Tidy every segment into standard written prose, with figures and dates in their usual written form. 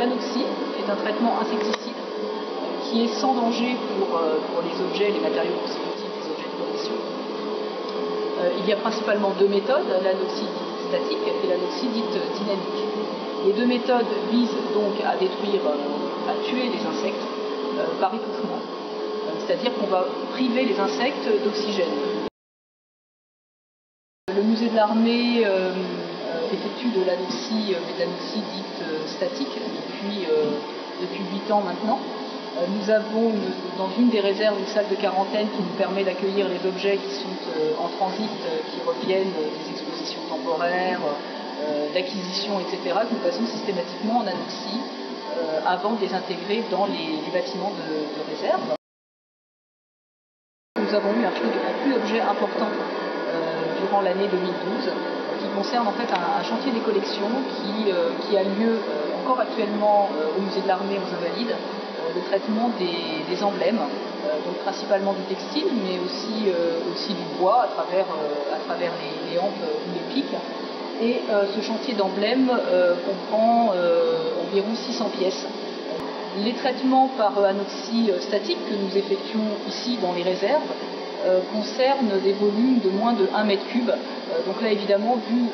l'anoxie est un traitement insecticide qui est sans danger pour les objets, les matériaux constitutifs des objets de collection. Il y a principalement deux méthodes, l'anoxie dite statique et l'anoxie dite dynamique. Les deux méthodes visent donc à détruire, à tuer les insectes par étouffement, c'est-à-dire qu'on va priver les insectes d'oxygène. Le musée de l'armée effectue de l'anoxie, mais de l'anoxie dite statique depuis 8 ans maintenant. Nous avons dans une des réserves une salle de quarantaine qui nous permet d'accueillir les objets qui sont en transit, qui reviennent des expositions temporaires, d'acquisition, etc., que nous passons systématiquement en anoxie avant de les intégrer dans les bâtiments de réserve. Nous avons eu un flux d'objets important durant l'année 2012 qui concerne en fait un chantier des collections qui a lieu encore actuellement au musée de l'armée aux Invalides, le traitement des emblèmes, donc principalement du textile mais aussi du bois à travers les hampes ou les pics. Et ce chantier d'emblèmes comprend environ 600 pièces. Les traitements par anoxie statique que nous effectuons ici dans les réserves concernent des volumes de moins de 1 mètre cube. Donc là évidemment, vu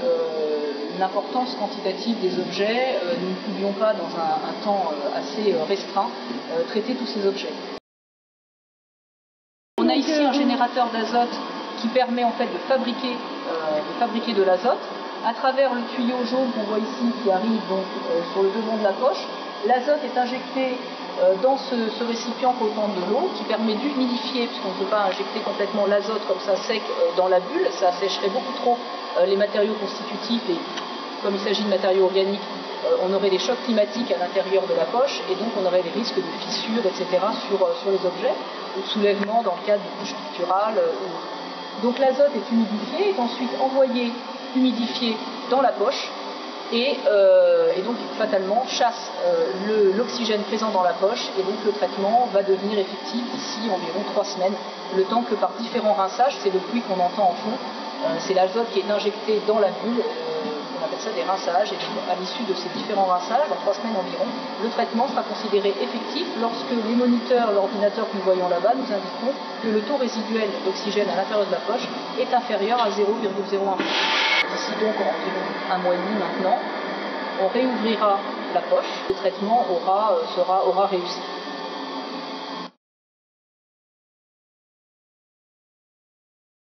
l'importance quantitative des objets, nous ne pouvions pas dans un temps assez restreint traiter tous ces objets. On a ici un générateur d'azote qui permet en fait de fabriquer de l'azote. À travers le tuyau jaune qu'on voit ici qui arrive donc sur le devant de la poche, l'azote est injecté dans ce récipient flottant de l'eau qui permet d'humidifier, puisqu'on ne peut pas injecter complètement l'azote comme ça sec dans la bulle, ça assécherait beaucoup trop les matériaux constitutifs et comme il s'agit de matériaux organiques, on aurait des chocs climatiques à l'intérieur de la poche et donc on aurait des risques de fissures, etc. sur les objets, ou de soulèvement dans le cadre de couches picturales. Donc l'azote est humidifié, est ensuite envoyé humidifié dans la poche et donc fatalement chasse l'oxygène présent dans la poche et donc le traitement va devenir effectif d'ici environ 3 semaines, le temps que par différents rinçages, c'est le bruit qu'on entend en fond, c'est l'azote qui est injecté dans la bulle, on appelle ça des rinçages, et à l'issue de ces différents rinçages, dans 3 semaines environ, le traitement sera considéré effectif lorsque les moniteurs, l'ordinateur que nous voyons là-bas nous indiqueront que le taux résiduel d'oxygène à l'intérieur de la poche est inférieur à 0,01. D'ici donc environ 1 mois et demi maintenant, on réouvrira la poche, le traitement aura réussi.